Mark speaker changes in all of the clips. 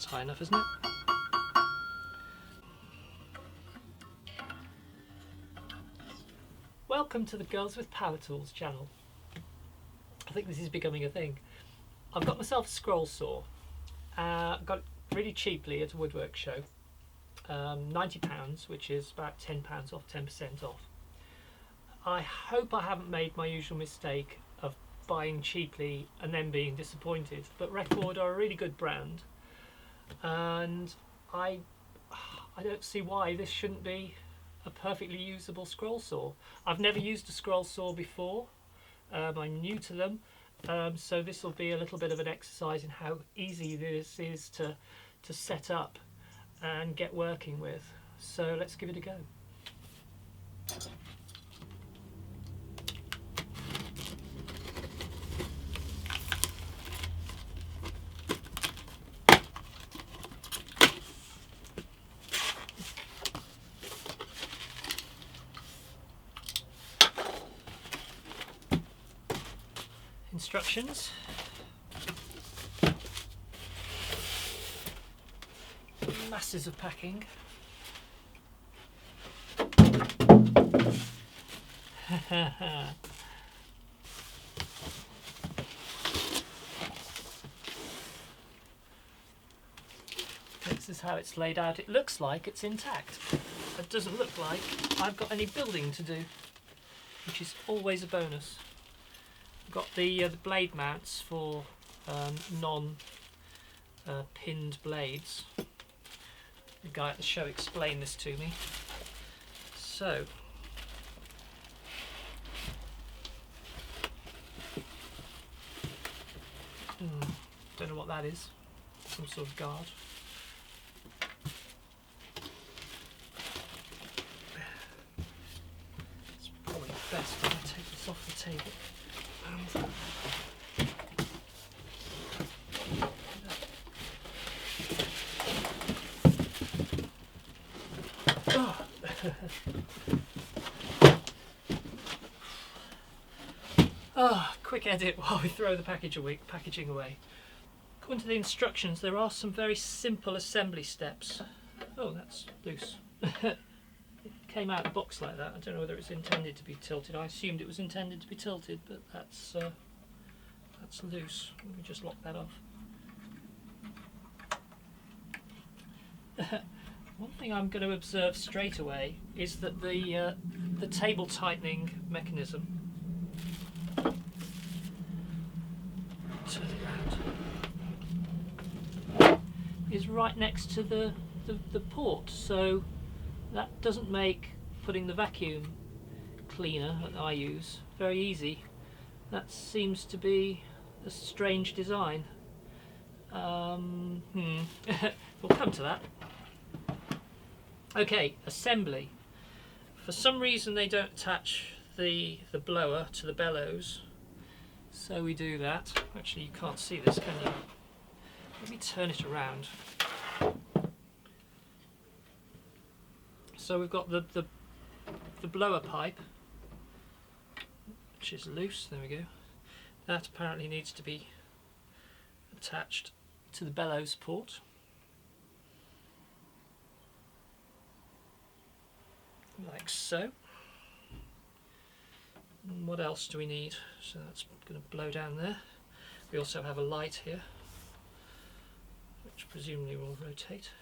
Speaker 1: That's high enough, isn't it? Welcome to the Girls with Power Tools channel. I think this is becoming a thing. I've got myself a scroll saw. Got it really cheaply at a woodwork show. £90, which is about £10 off, 10% off. I hope I haven't made my usual mistake of buying cheaply and then being disappointed, but Record are a really good brand, and I don't see why this shouldn't be a perfectly usable scroll saw. I've never used a scroll saw before. I'm new to them, so this will be a little bit of an exercise in how easy this is to set up and get working with. So let's give it a go. Instructions. Masses of packing. This is how it's laid out. It looks like it's intact. It doesn't look like I've got any building to do, which is always a bonus. Got the blade mounts for non-pinned blades. The guy at the show explained this to me. So, don't know what that is. Some sort of guard. It's probably best if I take this off the table. Quick edit while we throw the packaging away. According to the instructions, there are some very simple assembly steps. Oh, that's loose. It came out of the box like that. I don't know whether it's intended to be tilted. I assumed it was intended to be tilted, but that's loose. Let me just lock that off. One thing I'm going to observe straight away is that the table tightening mechanism, turn it around, is right next to the port, so that doesn't make putting the vacuum cleaner that I use very easy. That seems to be a strange design. We'll come to that. Okay, assembly. For some reason they don't attach the blower to the bellows, so we do that. Actually, you can't see this, can you? Let me turn it around. So we've got the blower pipe, which is loose. There we go. That apparently needs to be attached to the bellows port. Like so. And what else do we need? So that's going to blow down there. We also have a light here, which presumably will rotate.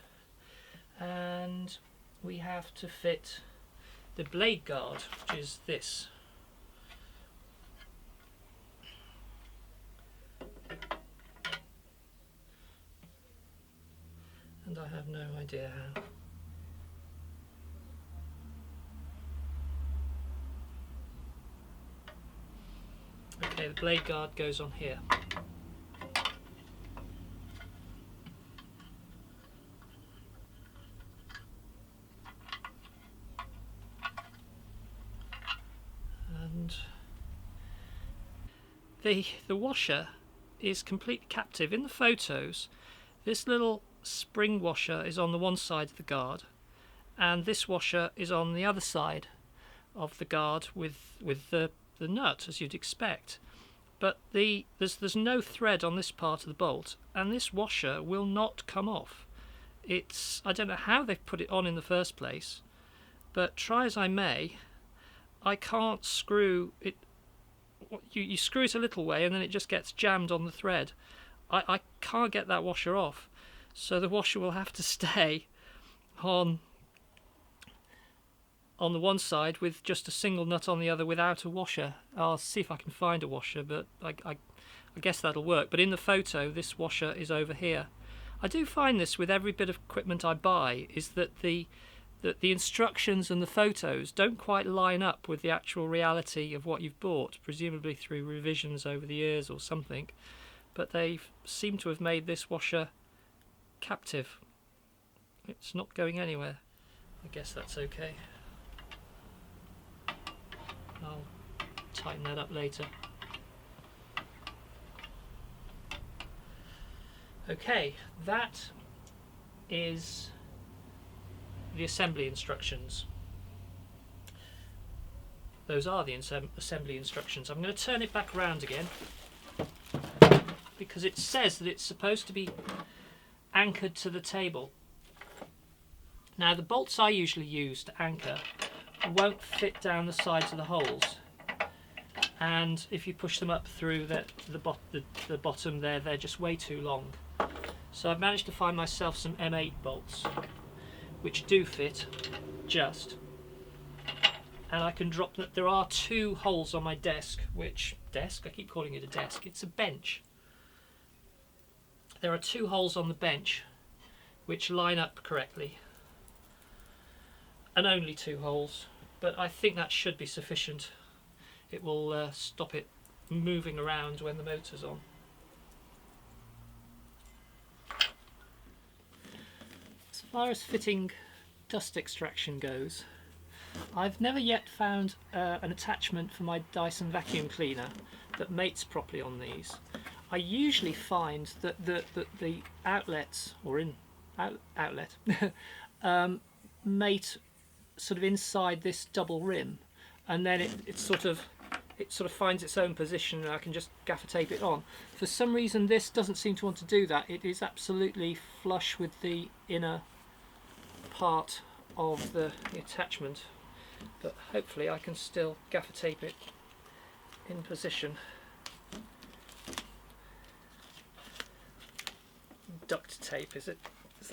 Speaker 1: And we have to fit the blade guard, which is this. And I have no idea how. Okay, the blade guard goes on here. And the washer is completely captive. In the photos, this little spring washer is on the one side of the guard, and this washer is on the other side of the guard with the nut, as you'd expect. but there's no thread on this part of the bolt, and this washer will not come off. I don't know how they've put it on in the first place, but try as I may, I can't screw it. You screw it a little way and then it just gets jammed on the thread. I can't get that washer off, so the washer will have to stay on the one side with just a single nut on the other without a washer. I'll see if I can find a washer, but I guess that'll work. But in the photo, this washer is over here. I do find this with every bit of equipment I buy, is that the instructions and the photos don't quite line up with the actual reality of what you've bought, presumably through revisions over the years or something. But they seem to have made this washer captive. It's not going anywhere. I guess that's okay. I'll tighten that up later. Okay, that is the assembly instructions. Those are the assembly instructions. I'm going to turn it back around again because it says that it's supposed to be anchored to the table. Now, the bolts I usually use to anchor won't fit down the sides of the holes, and if you push them up through the bottom there, they're just way too long. So I've managed to find myself some M8 bolts which do fit just, and I can drop that. There are two holes on my desk, I keep calling it a desk, it's a bench. There are two holes on the bench which line up correctly, and only two holes, but I think that should be sufficient. It will stop it moving around when the motor's on. As far as fitting dust extraction goes, I've never yet found an attachment for my Dyson vacuum cleaner that mates properly on these. I usually find that the outlets, or outlet, mate sort of inside this double rim, and then it sort of finds its own position and I can just gaffer tape it on. For some reason this doesn't seem to want to do that. It is absolutely flush with the inner part of the attachment, but hopefully I can still gaffer tape it in position. Duct tape, is that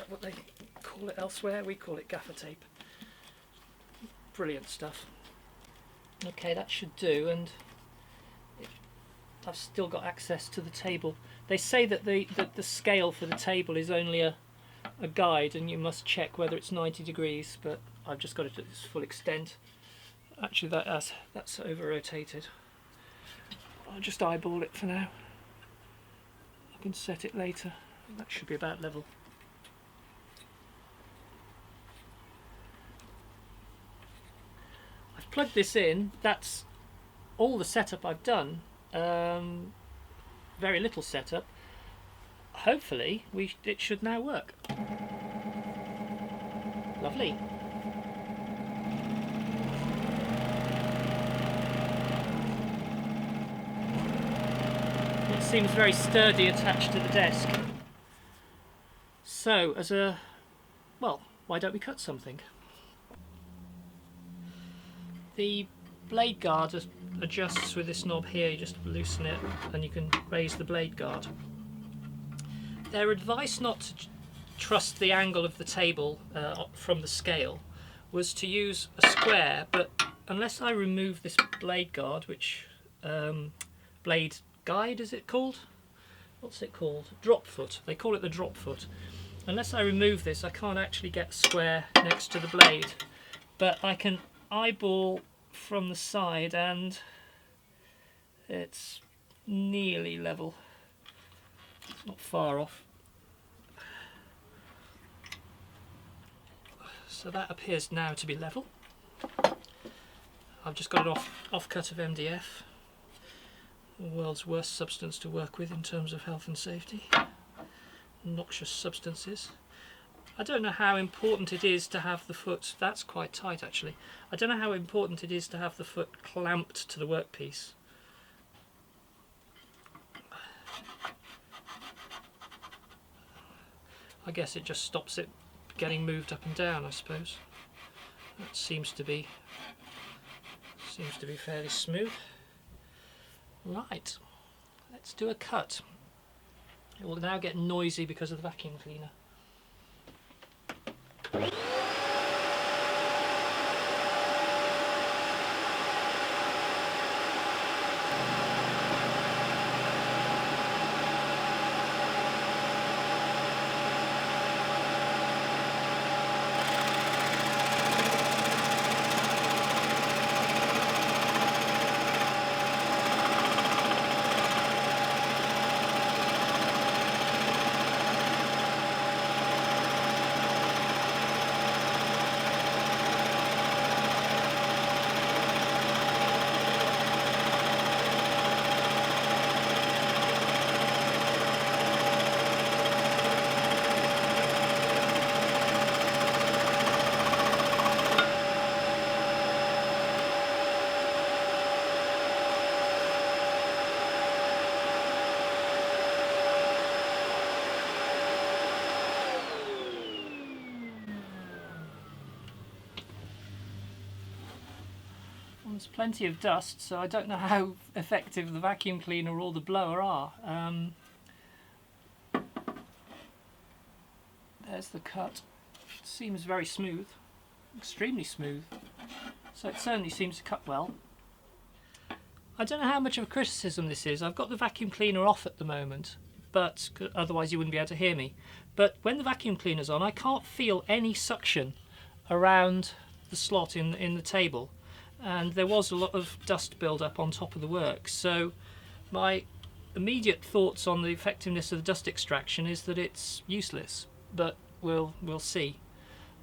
Speaker 1: what they call it elsewhere? We call it gaffer tape. Brilliant stuff. Okay, that should do, and I've still got access to the table. They say that the scale for the table is only a guide, and you must check whether it's 90 degrees, but I've just got it at its full extent. Actually, that's over-rotated. I'll just eyeball it for now. I can set it later. That should be about level. I've plugged this in. That's all the setup I've done. Very little setup. Hopefully it should now work. Lovely. It seems very sturdy attached to the desk. So, why don't we cut something? The blade guard adjusts with this knob here. You just loosen it and you can raise the blade guard. Their advice not to trust the angle of the table from the scale was to use a square, but unless I remove this blade guard, which blade guide is it called? What's it called? Drop foot. They call it the drop foot. Unless I remove this, I can't actually get square next to the blade, but I can eyeball from the side and it's nearly level. It's not far off. So that appears now to be level. I've just got an off-cut of MDF, the world's worst substance to work with in terms of health and safety. Noxious substances. I don't know how important it is to have the foot, that's quite tight actually, I don't know how important it is to have the foot clamped to the workpiece. I guess it just stops it getting moved up and down, I suppose. That seems to be fairly smooth. Right, let's do a cut. It will now get noisy because of the vacuum cleaner. There's plenty of dust, so I don't know how effective the vacuum cleaner or the blower are. There's the cut. It seems very smooth, extremely smooth, so it certainly seems to cut well. I don't know how much of a criticism this is. I've got the vacuum cleaner off at the moment, but otherwise you wouldn't be able to hear me. But when the vacuum cleaner's on, I can't feel any suction around the slot in the table. And there was a lot of dust build up on top of the work, so my immediate thoughts on the effectiveness of the dust extraction is that it's useless, but we'll see.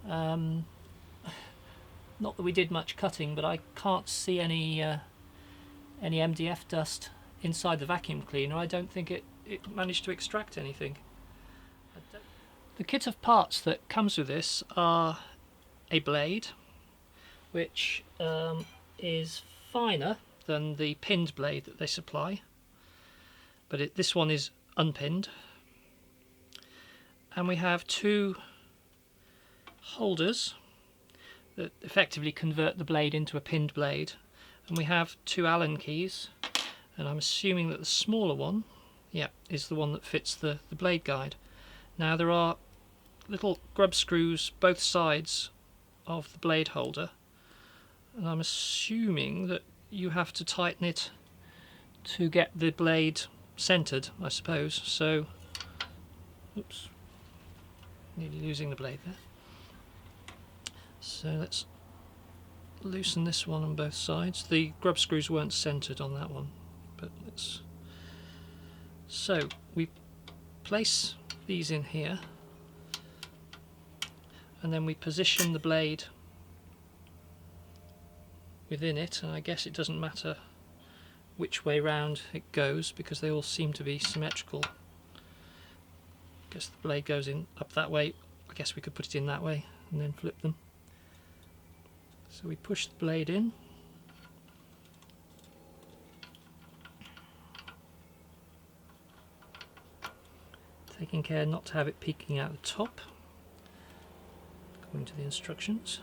Speaker 1: Not that we did much cutting, but I can't see any MDF dust inside the vacuum cleaner. I don't think it managed to extract anything. The kit of parts that comes with this are a blade, which is finer than the pinned blade that they supply, but this one is unpinned. And we have two holders that effectively convert the blade into a pinned blade, and we have two Allen keys, and I'm assuming that the smaller one, yeah, is the one that fits the blade guide. Now there are little grub screws both sides of the blade holder, and I'm assuming that you have to tighten it to get the blade centered, I suppose. So, oops, nearly losing the blade there. So let's loosen this one on both sides. The grub screws weren't centered on that one, but let's. So we place these in here, and then we position the blade within it, and I guess it doesn't matter which way round it goes because they all seem to be symmetrical. I guess the blade goes in up that way. I guess we could put it in that way and then flip them. So we push the blade in, taking care not to have it peeking out the top according to the instructions.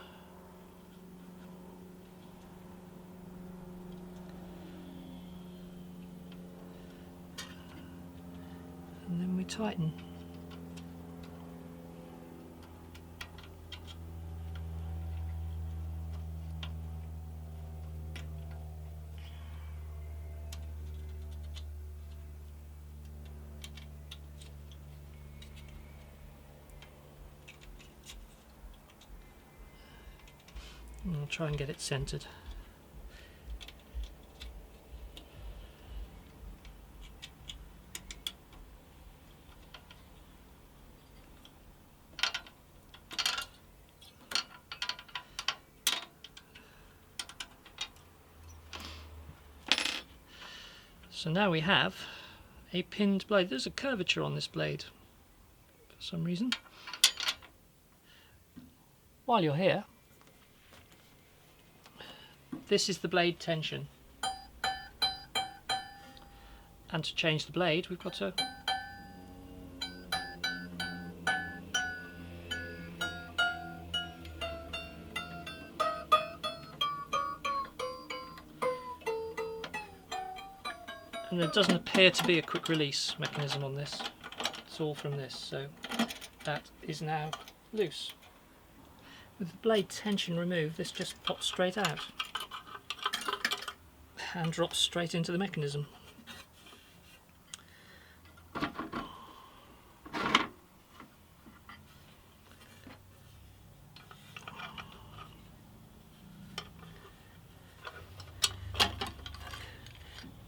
Speaker 1: And then we tighten. And I'll try and get it centered. So now we have a pinned blade. There's a curvature on this blade for some reason. While you're here, this is the blade tension. And to change the blade, we've got to doesn't appear to be a quick release mechanism on this. It's all from this, so that is now loose. With the blade tension removed, this just pops straight out and drops straight into the mechanism.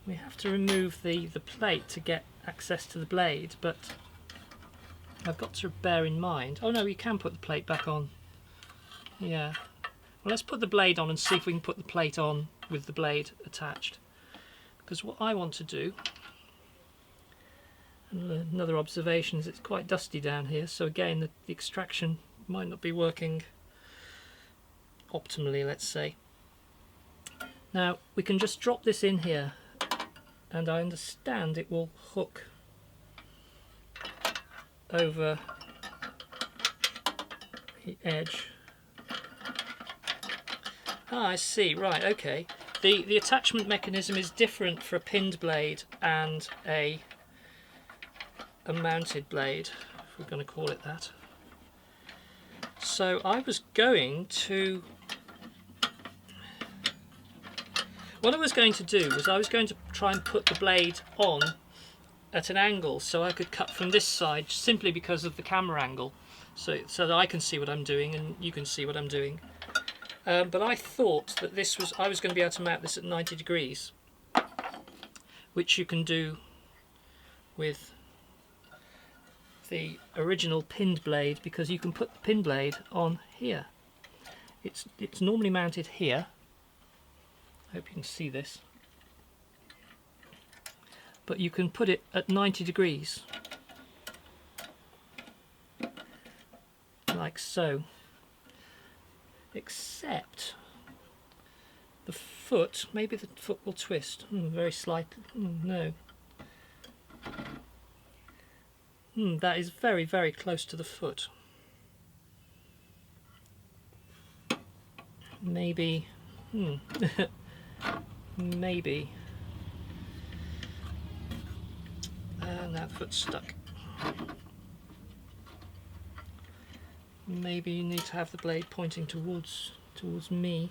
Speaker 1: We have to remove the plate to get access to the blade, but I've got to bear in mind... Oh no, you can put the plate back on. Yeah. Well, let's put the blade on and see if we can put the plate on with the blade attached. Because what I want to do... And another observation is it's quite dusty down here, so again the extraction might not be working optimally, let's say. Now, we can just drop this in here, and I understand it will hook over the edge. Ah, I see, right, okay. The attachment mechanism is different for a pinned blade and a mounted blade, if we're going to call it that. So I was going to... What I was going to do was I was going to try and put the blade on at an angle so I could cut from this side, simply because of the camera angle, so that I can see what I'm doing and you can see what I'm doing. But I thought that I was going to be able to mount this at 90 degrees, which you can do with the original pinned blade, because you can put the pin blade on here. It's normally mounted here. I hope you can see this. But you can put it at 90 degrees, like so. Except the foot, maybe the foot will twist. Very slight. No. That is very, very close to the foot. Maybe. Maybe. And that foot's stuck. Maybe you need to have the blade pointing towards me.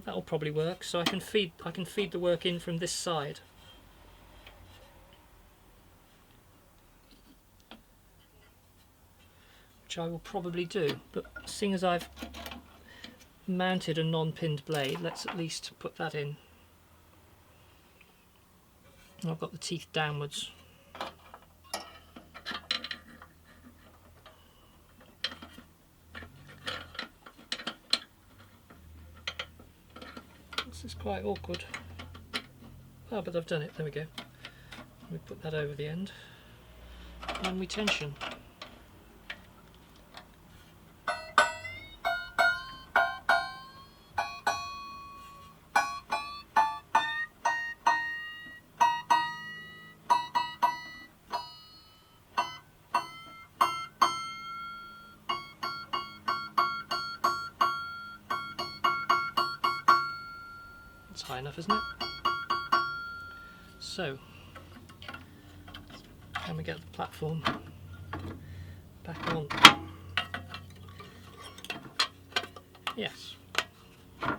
Speaker 1: That'll probably work. So I can feed the work in from this side. Which I will probably do, but seeing as I've mounted a non-pinned blade, let's at least put that in. And I've got the teeth downwards. This is quite awkward. Oh, but I've done it. There we go. We put that over the end and we tension. It's high enough, isn't it? So, can we get the platform back on? Yes. And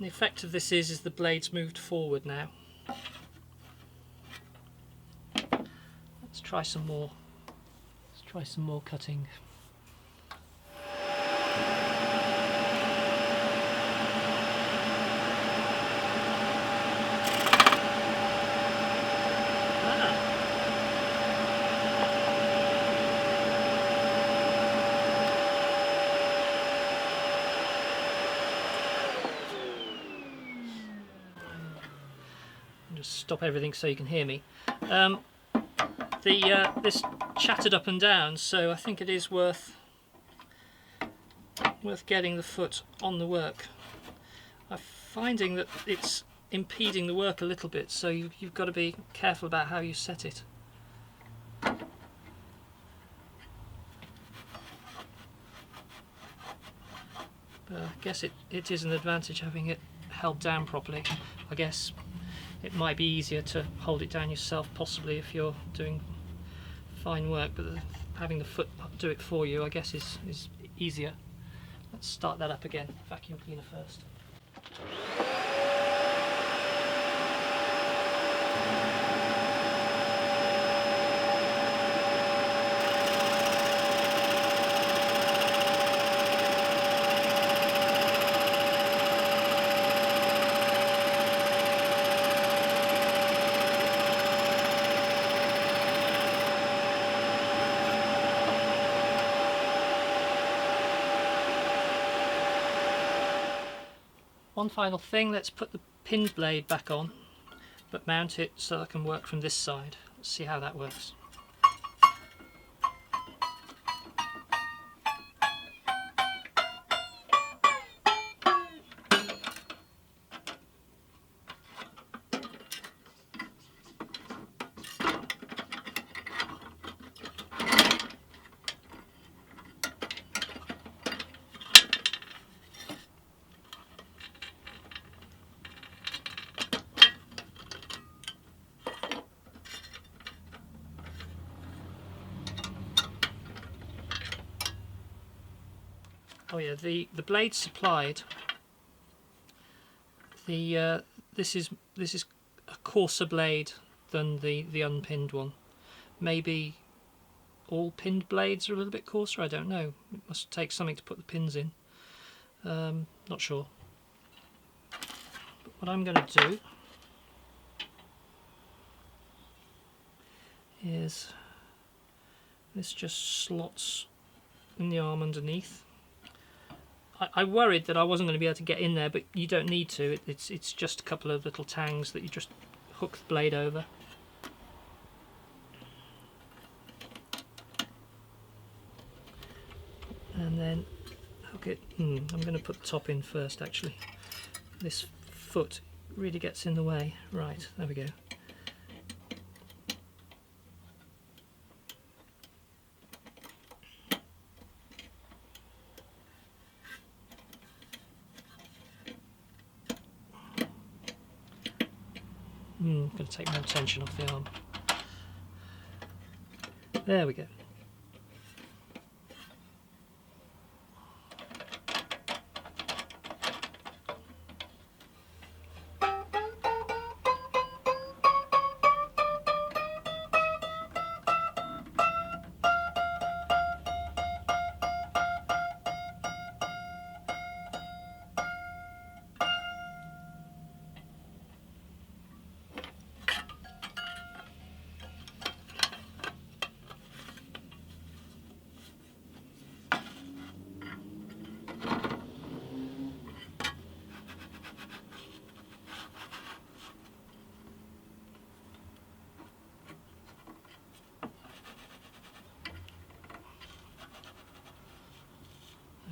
Speaker 1: the effect of this is the blade's moved forward now. Let's try some more. Let's try some more cutting. Just stop everything so you can hear me. This chattered up and down, so I think it is worth getting the foot on the work. I'm finding that it's impeding the work a little bit, so you've got to be careful about how you set it. But I guess it is an advantage having it held down properly. I guess it might be easier to hold it down yourself, possibly if you're doing fine work, but having the foot do it for you, I guess, is easier. Let's start that up again. Vacuum cleaner first. One final thing, let's put the pinned blade back on, but mount it so I can work from this side. Let's see how that works. Oh yeah, the blade supplied. This is a coarser blade than the unpinned one. Maybe all pinned blades are a little bit coarser. I don't know. It must take something to put the pins in. Not sure. But what I'm going to do is this just slots in the arm underneath. I worried that I wasn't going to be able to get in there, but you don't need to. It's just a couple of little tangs that you just hook the blade over. And then hook it. I'm going to put the top in first, actually. This foot really gets in the way. Right, there we go. Going to take more tension off the arm. There we go.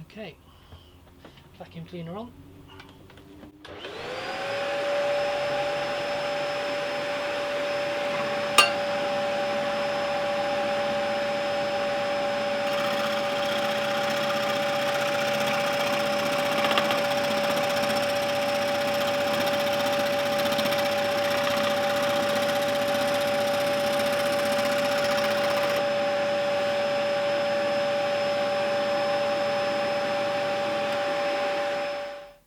Speaker 1: Okay, vacuum cleaner on.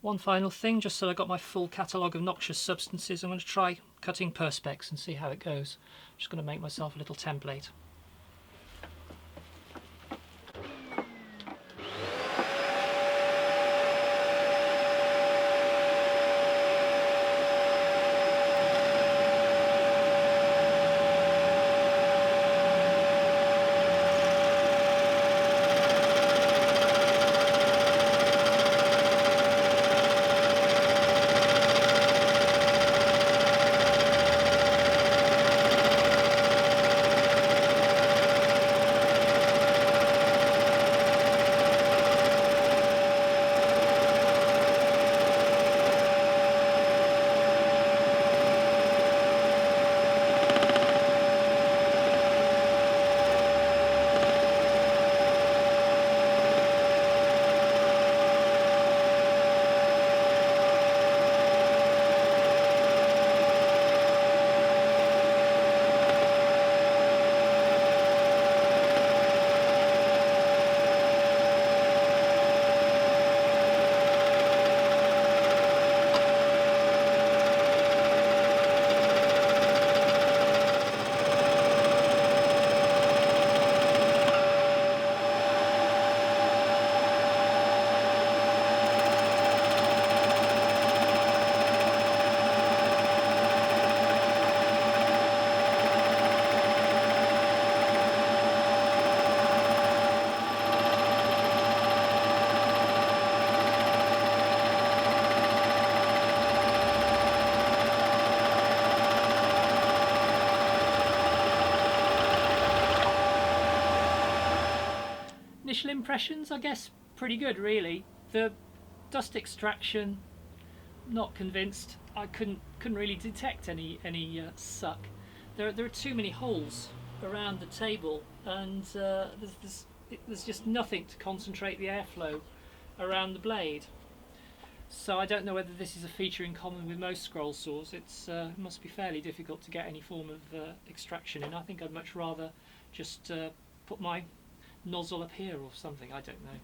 Speaker 1: One final thing, just so I got my full catalogue of noxious substances, I'm going to try cutting perspex and see how it goes. I'm just going to make myself a little template. Initial impressions, I guess, pretty good really. The dust extraction, not convinced. I couldn't really detect any suck. There are too many holes around the table, and there's just nothing to concentrate the airflow around the blade. So I don't know whether this is a feature in common with most scroll saws. It must be fairly difficult to get any form of extraction in. I think I'd much rather just put my nozzle up here or something, I don't know.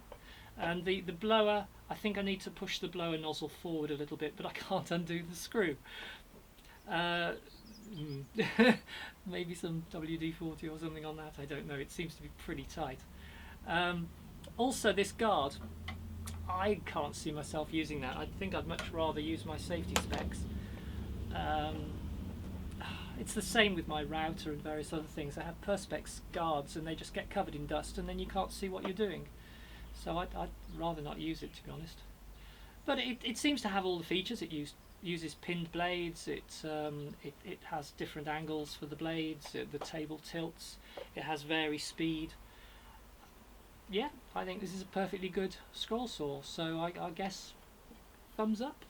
Speaker 1: And the blower, I think I need to push the blower nozzle forward a little bit, but I can't undo the screw. Maybe some WD-40 or something on that, I don't know. It seems to be pretty tight. Also this guard, I can't see myself using that. I think I'd much rather use my safety specs. It's the same with my router and various other things. I have Perspex guards and they just get covered in dust and then you can't see what you're doing. So I'd rather not use it, to be honest. But it seems to have all the features. It uses pinned blades, it has different angles for the blades, the table tilts, it has vary speed. Yeah, I think this is a perfectly good scroll saw, so I guess thumbs up.